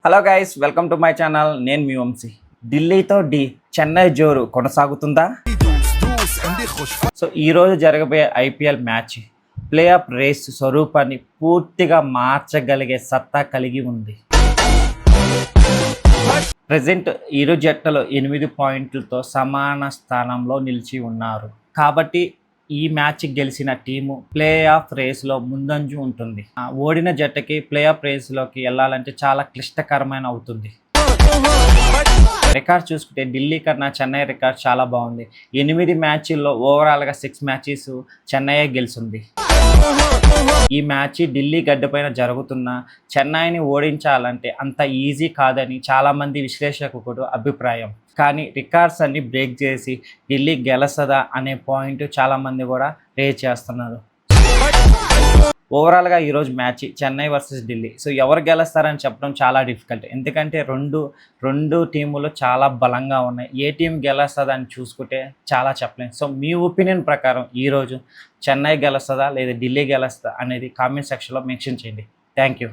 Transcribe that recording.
Hello guys, welcome to my channel. నేను మీ వంశీ. ఢిల్లీతో చెన్నై జోరు కొనసాగుతుందా? So ఈరోజు జరగబోయే IPL match playoff race స్వరూపాన్ని పూర్తిగా మార్చగలిగే సత్తా కలిగి ఉంది. ప్రజెంట్ ఇరు జట్లలో 8 పాయింట్లతో సమాన స్థానంలో నిలిచి ఉన్నారు. కాబట్టి ఈ మ్యాచ్ గెలిచిన టీము ప్లే ఆఫ్ రేస్లో ముందంజు ఉంటుంది. ఓడిన జట్టుకి ప్లే ఆఫ్ రేస్లోకి వెళ్ళాలంటే చాలా క్లిష్టకరమైన అవుతుంది. రికార్డ్ చూసుకుంటే ఢిల్లీ కన్నా చెన్నై రికార్డ్ చాలా బాగుంది. 8 మ్యాచ్ల్లో ఓవరాల్గా 6 మ్యాచెస్ చెన్నైయే గెలిచింది. ఈ మ్యాచ్ ఢిల్లీ గడ్డపైన జరుగుతున్న చెన్నైని ఓడించాలంటే అంత ఈజీ కాదని చాలామంది విశ్లేషకుడు అభిప్రాయం. కానీ రికార్డ్స్ అన్ని బ్రేక్ చేసి ఢిల్లీ గెలసదా అనే పాయింట్ చాలామంది కూడా రేజ్ చేస్తున్నారు. ఓవరాల్గా ఈరోజు match Chennai versus Delhi. So ఎవరు గెలుస్తారని చెప్పడం చాలా డిఫికల్ట్, ఎందుకంటే రెండు టీములు చాలా బలంగా ఉన్నాయి. ఏ టీం గెలుస్తుందని చూసుకుంటే చాలా చెప్పలేము. సో మీ ఒపీనియన్ ప్రకారం ఈరోజు చెన్నై గెలుస్తుందా లేదా ఢిల్లీ గెలుస్తుందా అనేది కామెంట్ సెక్షన్లో మెన్షన్ చేయండి. Thank you.